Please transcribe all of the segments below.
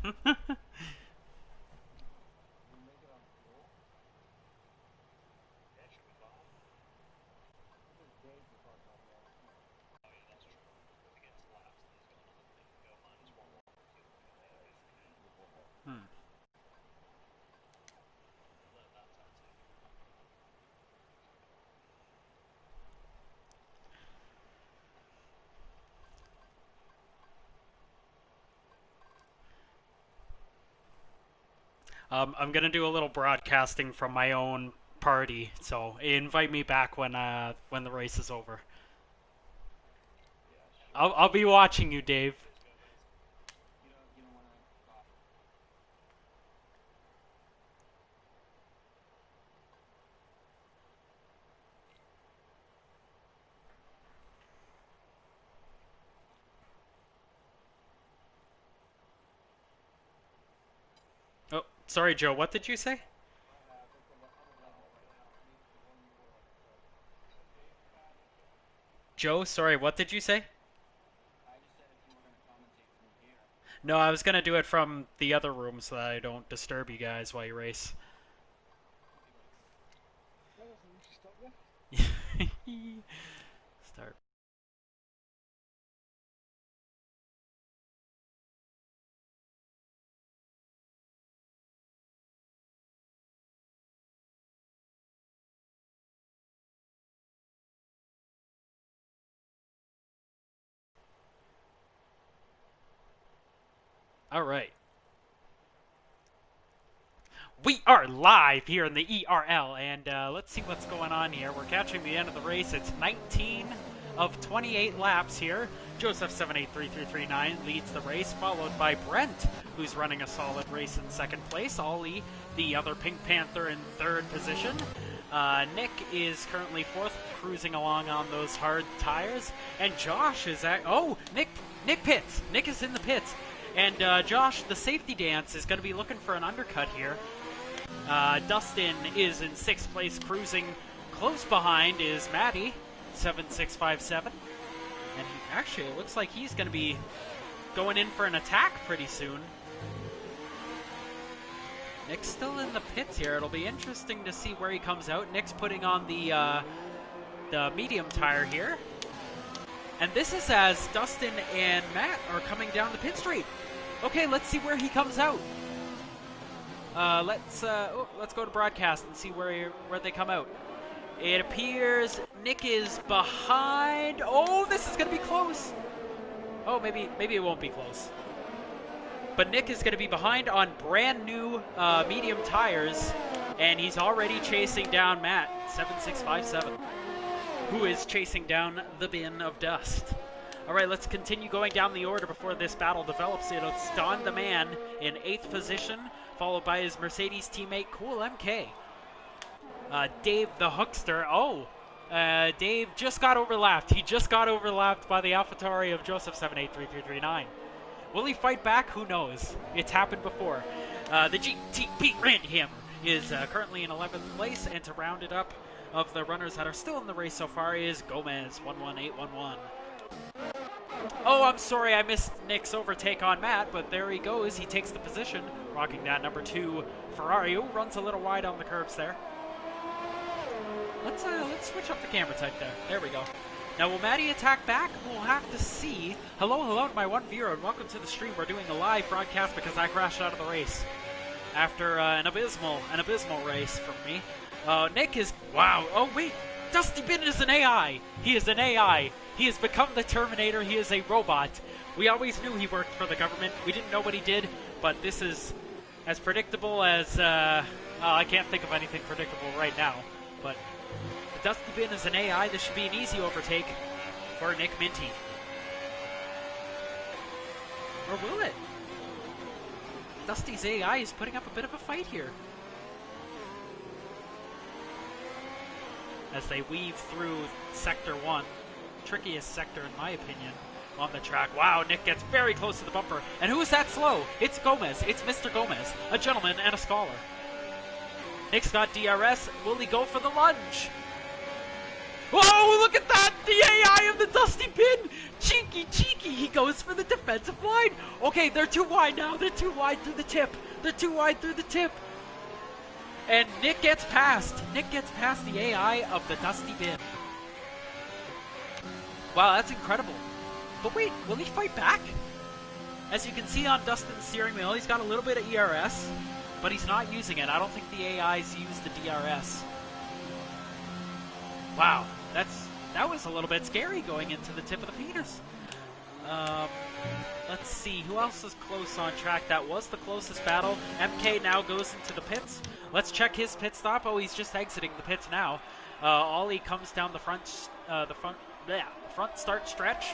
Hmm. I'm gonna do a little broadcasting from my own party, so invite me back when the race is over. I'll be watching you, Dave. Oh, sorry, Joe. What did you say? Joe, sorry. What did you say? No, I was gonna do it from the other room so that I don't disturb you guys while you race. Start. All right. We are live here in the ERL, and let's see what's going on here. We're catching the end of the race. It's 19 of 28 laps here. Joseph 783339 leads the race, followed by Brent, who's running a solid race in second place. Ollie, the other Pink Panther, in third position. Nick is currently fourth, cruising along on those hard tires. And Josh is at... Oh, Nick pits. Nick is in the pits. And Josh, the safety dance, is going to be looking for an undercut here. Dustin is in sixth place, cruising. Close behind is Maddie, 7657. And actually, it looks like he's going to be going in for an attack pretty soon. Nick's still in the pits here. It'll be interesting to see where he comes out. Nick's putting on the medium tire here. And this is as Dustin and Matt are coming down the pit straight. Okay, let's see where he comes out. Let's go to broadcast and see where they come out. It appears Nick is behind. Oh, this is going to be close. Oh, maybe it won't be close. But Nick is going to be behind on brand new medium tires, and he's already chasing down Matt, 7657, who is chasing down the bin of dust. All right, let's continue going down the order before this battle develops. It's Don the Man in 8th position, followed by his Mercedes teammate, Cool MK. Dave the Hookster. Dave just got overlapped. He just got overlapped by the AlphaTauri of Joseph 783339. Will he fight back? Who knows? It's happened before. The GTP Randy Hammer is currently in 11th place, and to round it up of the runners that are still in the race so far is Gomez 11811. Oh, I'm sorry, I missed Nick's overtake on Matt, but there he goes. He takes the position, rocking that number 2 Ferrari. Ooh, runs a little wide on the curbs there. Let's switch up the camera type there. There we go. Now, will Maddie attack back? We'll have to see. Hello to my one viewer, and welcome to the stream. We're doing a live broadcast because I crashed out of the race after an abysmal race from me. Nick is... Wow. Oh, wait. Dusty Bin is an AI. He is an AI. He has become the Terminator. He is a robot. We always knew he worked for the government. We didn't know what he did, but this is as predictable as... I can't think of anything predictable right now, but... Dusty Bin is an AI. This should be an easy overtake for Nick Minty. Or will it? Dusty's AI is putting up a bit of a fight here. As they weave through Sector 1. Trickiest sector, in my opinion, on the track. Wow, Nick gets very close to the bumper. And who is that slow? It's Gomez. It's Mr. Gomez, a gentleman and a scholar. Nick's got DRS. Will he go for the lunge? Whoa, look at that! The AI of the Dusty Bin! Cheeky! He goes for the defensive line. Okay, they're too wide now. They're too wide through the tip. They're too wide through the tip. And Nick gets past. Nick gets past the AI of the Dusty Bin. Wow, that's incredible. But wait, will he fight back? As you can see on Dustin's steering wheel, he's got a little bit of ERS, but he's not using it. I don't think the AIs use the DRS. Wow, that was a little bit scary going into the tip of the Peters. Let's see, who else is close on track? That was the closest battle. MK now goes into the pits. Let's check his pit stop. Oh, he's just exiting the pits now. Ollie comes down the front start stretch.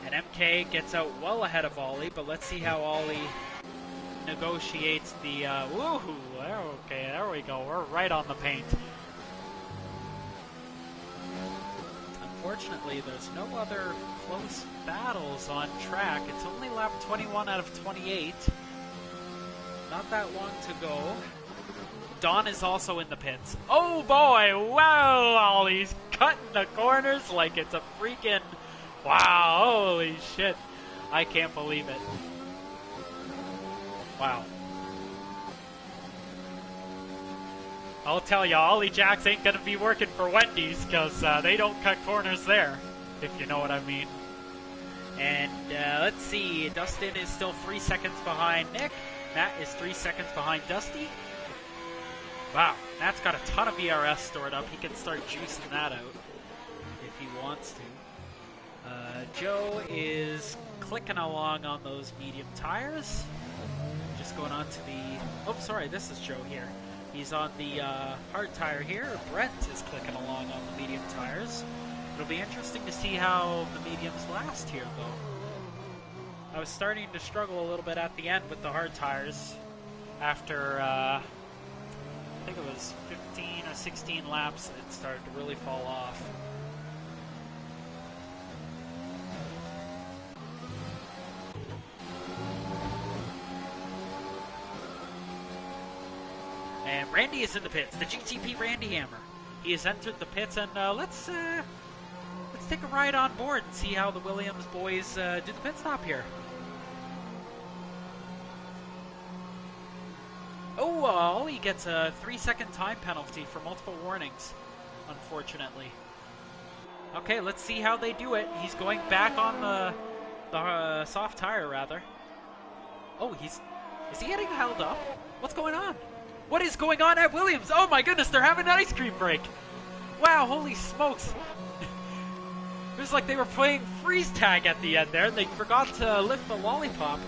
And MK gets out well ahead of Ollie, but let's see how Ollie negotiates the, woohoo, okay, there we go, we're right on the paint. Unfortunately, there's no other close battles on track. It's only lap 21 out of 28. Not that long to go. Don is also in the pits. Oh boy, wow, Ollie's cutting the corners like it's a freaking, wow, holy shit. I can't believe it. Wow. I'll tell you, Ollie Jacks ain't gonna be working for Wendy's because they don't cut corners there, if you know what I mean. And let's see, Dustin is still 3 seconds behind Nick. Matt is 3 seconds behind Dusty. Wow, Matt's got a ton of ERS stored up. He can start juicing that out if he wants to. Joe is clicking along on those medium tires. Just going on to the... Oh, sorry, this is Joe here. He's on the hard tire here. Brent is clicking along on the medium tires. It'll be interesting to see how the mediums last here, though. I was starting to struggle a little bit at the end with the hard tires after, I think it was 15 or 16 laps. It started to really fall off. And Randy is in the pits, the GTP Randy Hammer. He has entered the pits, and let's take a ride on board and see how the Williams boys do the pit stop here. Oh, Ollie gets a 3-second time penalty for multiple warnings, unfortunately. Okay, let's see how they do it. He's going back on the soft tire, rather. Oh, is he getting held up? What's going on? What is going on at Williams? Oh my goodness, they're having an ice cream break. Wow, holy smokes. It was like they were playing freeze tag at the end there, and they forgot to lift the lollipop.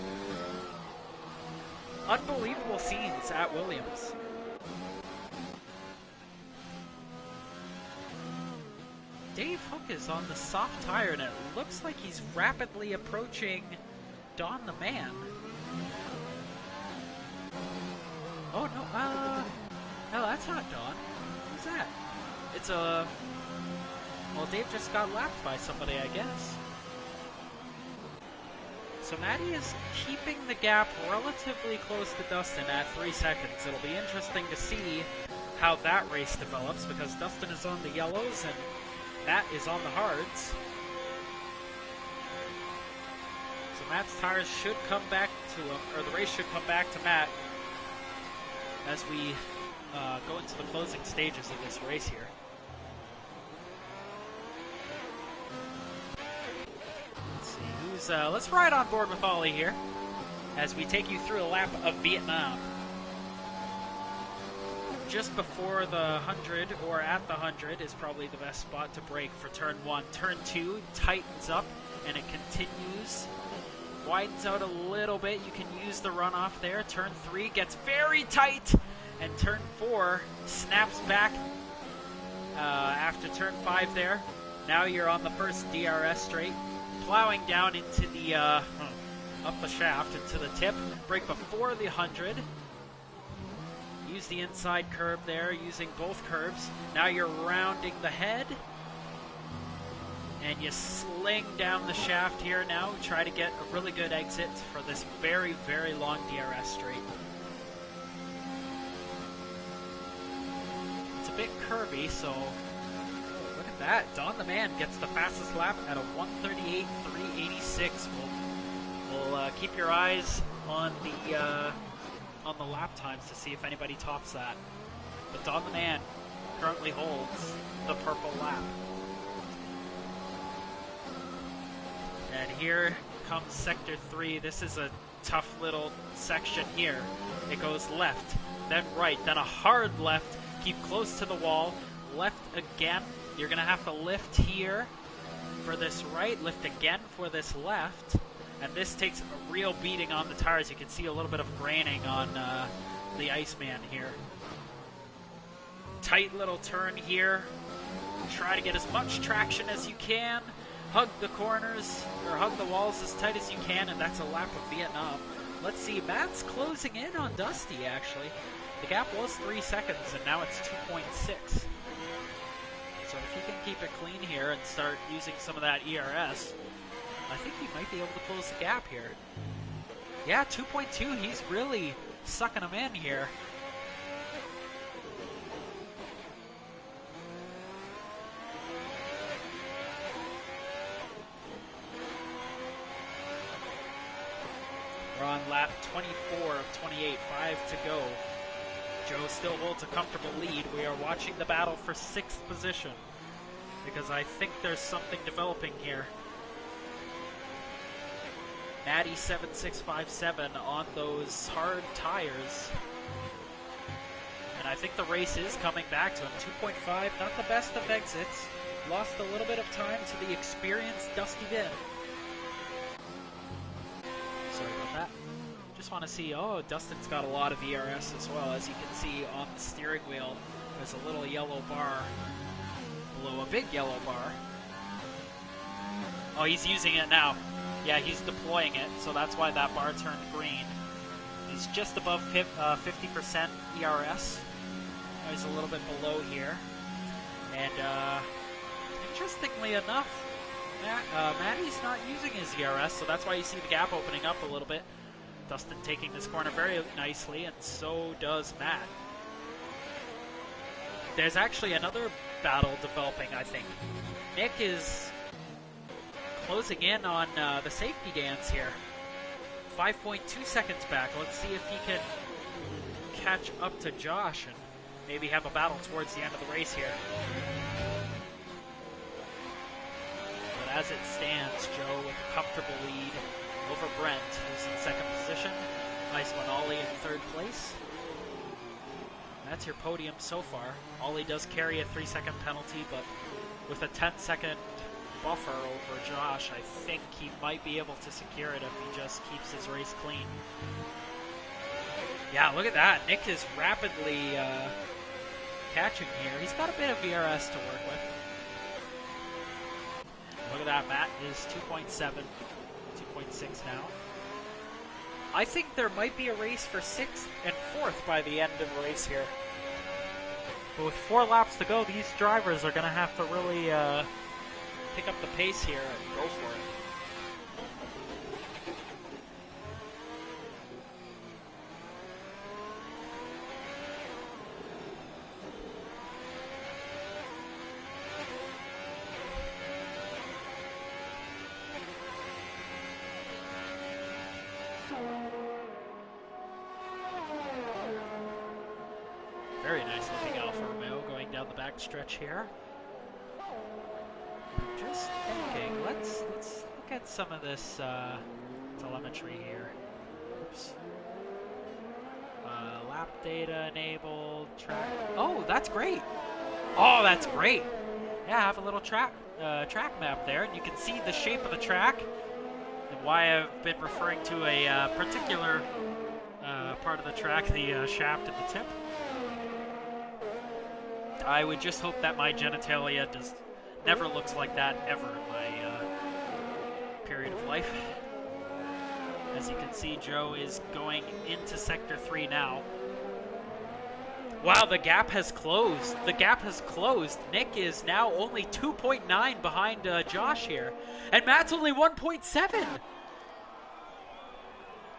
Unbelievable scenes at Williams. Dave Hook is on the soft tire, and it looks like he's rapidly approaching Don the Man. Oh, no, no, that's not Don. Who's that? It's a... Well, Dave just got lapped by somebody, I guess. So Maddie is keeping the gap relatively close to Dustin at 3 seconds. It'll be interesting to see how that race develops, because Dustin is on the yellows and Matt is on the hards. So Matt's tires should come back to him, or the race should come back to Matt as we go into the closing stages of this race here. Let's see who's. Let's ride on board with Ollie here as we take you through a lap of Vietnam. Just before the 100 or at the 100 is probably the best spot to brake for turn 1. Turn 2 tightens up and it continues. Widens out a little bit. You can use the runoff there. Turn 3 gets very tight, and turn 4 snaps back after turn 5 there. Now you're on the first DRS straight, plowing down into the up the shaft into the tip. Brake before the 100. Use the inside curb there, using both curbs. Now you're rounding the head. And you sling down the shaft here now. Try to get a really good exit for this very, very long DRS straight. It's a bit curvy, so... Oh, look at that. Don the Man gets the fastest lap at a 1:38.386. We'll keep your eyes on the lap times to see if anybody tops that. But Don the Man currently holds the purple lap. And here comes Sector 3. This is a tough little section here. It goes left, then right, then a hard left. Keep close to the wall. Left again. You're going to have to lift here for this right, lift again for this left. And this takes a real beating on the tires. You can see a little bit of graining on the Iceman here. Tight little turn here. Try to get as much traction as you can. Hug the corners, or hug the walls as tight as you can, and that's a lap of Vietnam. Let's see, Matt's closing in on Dusty, actually. The gap was 3 seconds, and now it's 2.6. So if he can keep it clean here and start using some of that ERS, I think he might be able to close the gap here. Yeah, 2.2, he's really sucking them in here. We're on lap 24 of 28, 5 to go. Joe still holds a comfortable lead. We are watching the battle for 6th position because I think there's something developing here. Natty 7657 on those hard tires. And I think the race is coming back to him. 2.5, not the best of exits. Lost a little bit of time to the experienced Dusty Vin. Sorry about that. Just want to see, oh, Dustin's got a lot of ERS as well. As you can see on the steering wheel, there's a little yellow bar below a big yellow bar. Oh, he's using it now. Yeah, he's deploying it, so that's why that bar turned green. He's just above 50% ERS. He's a little bit below here. And interestingly enough, Matty's not using his ERS, so that's why you see the gap opening up a little bit. Dustin taking this corner very nicely, and so does Matt. There's actually another battle developing, I think. Nick is closing in on the safety dance here. 5.2 seconds back. Let's see if he can catch up to Josh and maybe have a battle towards the end of the race here. But as it stands, Joe with a comfortable lead over Brent, who's in 2nd position. Nice one, Ollie in 3rd place. That's your podium so far. Ollie does carry a 3-second penalty, but with a 10-second buffer over Josh, I think he might be able to secure it if he just keeps his race clean. Yeah, look at that. Nick is rapidly catching here. He's got a bit of ERS to work with. Look at that, Matt is 2.7, 2.6 now. I think there might be a race for 6th and 4th by the end of the race here. But with 4 laps to go, these drivers are going to have to really pick up the pace here and go for it. Very nice looking Alfa Romeo going down the back stretch here. I'm just thinking, let's look at some of this telemetry here. Oops. Lap data enabled, track. Oh, that's great. Oh, that's great. Yeah, I have a little track map there, and you can see the shape of the track and why I've been referring to a particular part of the track, the shaft and the tip. I would just hope that my genitalia never looks like that ever in my period of life. As you can see, Joe is going into Sector 3 now. Wow, the gap has closed. The gap has closed. Nick is now only 2.9 behind Josh here. And Matt's only 1.7.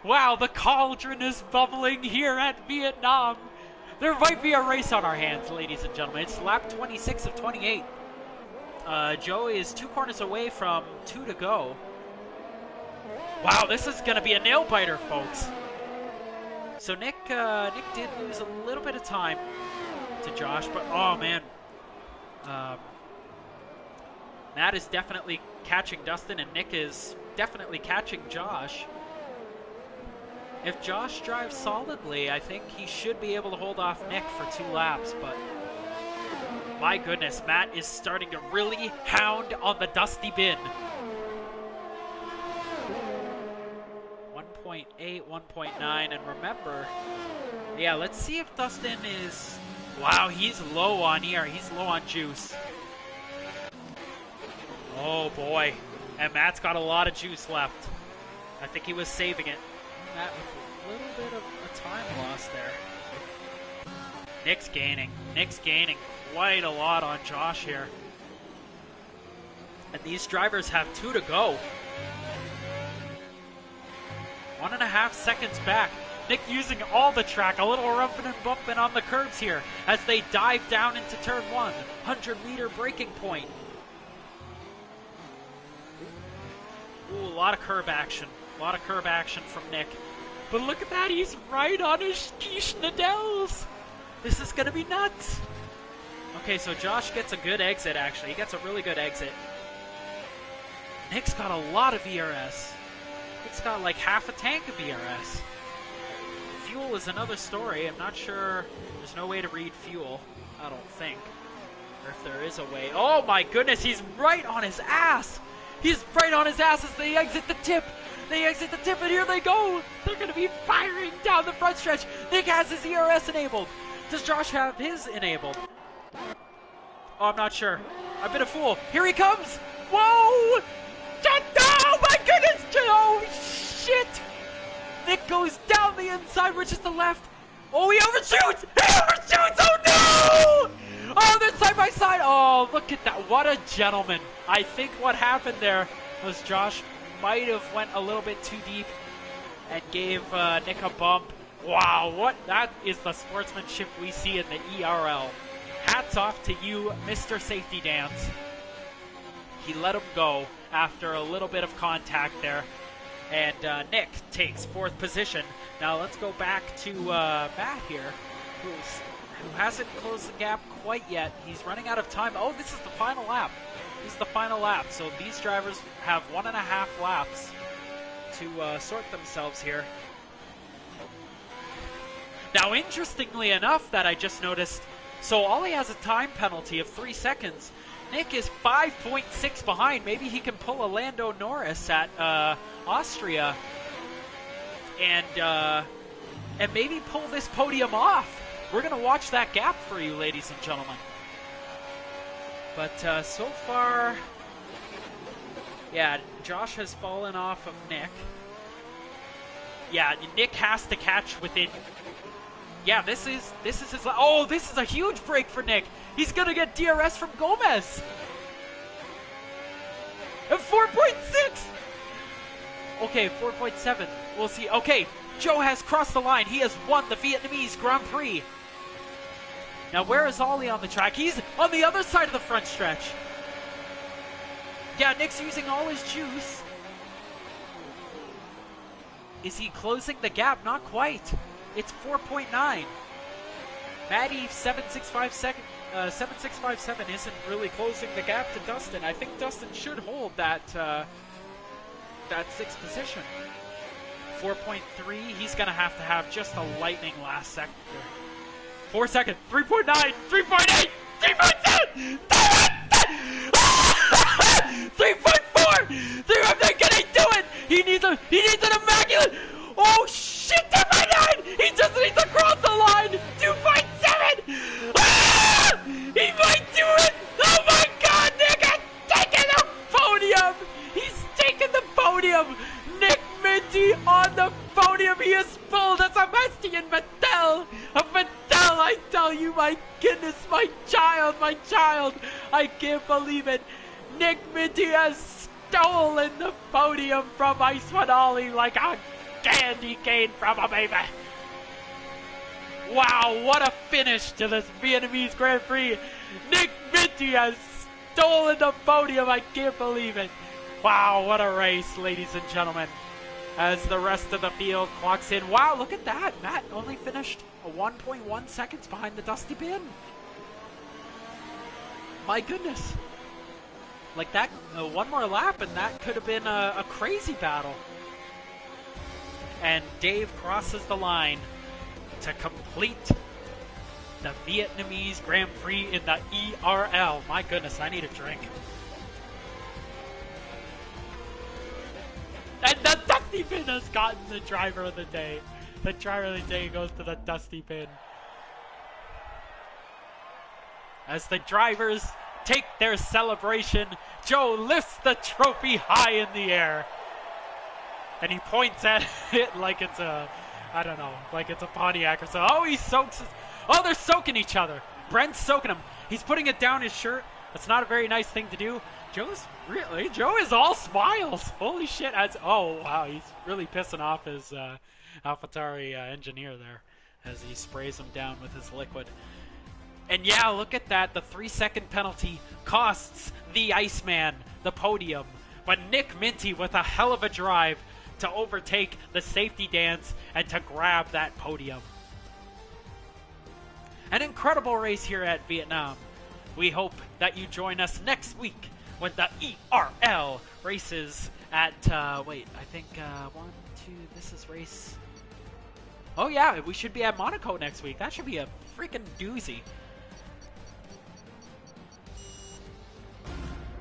Wow, the cauldron is bubbling here at Vietnam. There might be a race on our hands, ladies and gentlemen. It's lap 26 of 28. Joe is 2 corners away from 2 to go. Wow, this is going to be a nail-biter, folks. So Nick did lose a little bit of time to Josh, but oh man. Matt is definitely catching Dustin, and Nick is definitely catching Josh. If Josh drives solidly, I think he should be able to hold off Nick for 2 laps, but my goodness, Matt is starting to really hound on the dusty bin. 1.8, 1.9, and remember, yeah, let's see if Dustin is, wow, he's low on air, he's low on juice. Oh boy, and Matt's got a lot of juice left. I think he was saving it. Matt with a little bit of a time loss there. Nick's gaining quite a lot on Josh here. And these drivers have 2 to go. 1.5 seconds back. Nick using all the track, a little rumping and bumping on the curbs here as they dive down into turn 1. 100-meter braking point. Ooh, a lot of curb action. A lot of curb action from Nick. But look at that, he's right on his quiche Nadels. This is going to be nuts. Okay, so Josh gets a good exit, actually. He gets a really good exit. Nick's got a lot of ERS. Nick's got like half a tank of ERS. Fuel is another story. I'm not sure. There's no way to read fuel, I don't think. Or if there is a way. Oh my goodness, he's right on his ass. He's right on his ass as they exit the tip. They exit the tip, and here they go. They're going to be firing down the front stretch. Nick has his ERS enabled. Does Josh have his enabled? Oh, I'm not sure. I've been a fool. Here he comes. Whoa! Oh, my goodness! Oh, shit! Nick goes down the inside, which is the left. Oh, he overshoots! He overshoots! Oh, no! Oh, they're side by side. Oh, look at that. What a gentleman. I think what happened there was Josh might have went a little bit too deep and gave Nick a bump. Wow, that is the sportsmanship we see in the ERL. Hats off to you, Mr. Safety Dance. He let him go after a little bit of contact there. And Nick takes 4th position. Now let's go back to Matt here, who hasn't closed the gap quite yet. He's running out of time. Oh, this is the final lap. This is the final lap. So these drivers have 1.5 laps to sort themselves here. Now, interestingly enough, that I just noticed, so Ollie has a time penalty of 3 seconds. Nick is 5.6 behind. Maybe he can pull a Lando Norris at Austria and maybe pull this podium off. We're going to watch that gap for you, ladies and gentlemen. But so far, yeah, Josh has fallen off of Nick. Yeah, Nick has to catch within. Yeah, this is his. Oh, this is a huge break for Nick. He's gonna get DRS from Gomez. And 4.6. Okay, 4.7. We'll see. Okay, Joe has crossed the line. He has won the Vietnamese Grand Prix. Now, where is Ollie on the track? He's on the other side of the front stretch. Yeah, Nick's using all his juice. Is he closing the gap? Not quite. It's 4.9. Maddie 7657 isn't really closing the gap to Dustin. I think Dustin should hold that 6th position. 4.3. He's gonna have to have just a lightning last second. 4 seconds. 3.9. 3.8. 3.7. 3.4. 3.9. Can he do it? He needs an immaculate. Oh shit! 2.9. He just needs to cross the line. 2.7. Ah! He might do it. Oh my God! Nick has taken the podium. He's taken the podium. Nick Minty on the podium. He is full. That's a Sebastian Vettel. A Vettel, I tell you, my goodness, my child. I can't believe it. Nick Minty has stolen the podium from Iceman Ollie like a candy cane from a baby. Wow, what a finish to this Vietnamese Grand Prix. Nick Minty has stolen the podium. I can't believe it. Wow, what a race, ladies and gentlemen. As the rest of the field clocks in. Wow, look at that. Matt only finished 1.1 seconds behind the Dusty Bin. My goodness. Like that, one more lap and that could have been a crazy battle. And Dave crosses the line to complete the Vietnamese Grand Prix in the ERL. My goodness, I need a drink. And the Dusty Bin has gotten the driver of the day. The driver of the day goes to the Dusty Bin. As the drivers take their celebration, Joe lifts the trophy high in the air. And he points at it like it's a, I don't know, like it's a Pontiac or so. Oh, he soaks it. Oh, they're soaking each other. Brent's soaking him. He's putting it down his shirt. That's not a very nice thing to do. Joe is all smiles. Holy shit. Oh, wow. He's really pissing off his AlphaTauri engineer there as he sprays him down with his liquid. And yeah, look at that. The 3-second penalty costs the Iceman the podium. But Nick Minty with a hell of a drive to overtake the safety dance and to grab that podium. An incredible race here at Vietnam. We hope that you join us next week when the ERL races at, wait, I think, 1, 2, this is race... Oh yeah, we should be at Monaco next week. That should be a freaking doozy.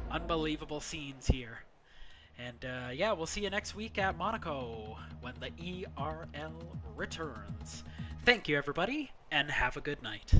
Unbelievable scenes here. And yeah, we'll see you next week at Monaco when the ERL returns. Thank you, everybody, and have a good night.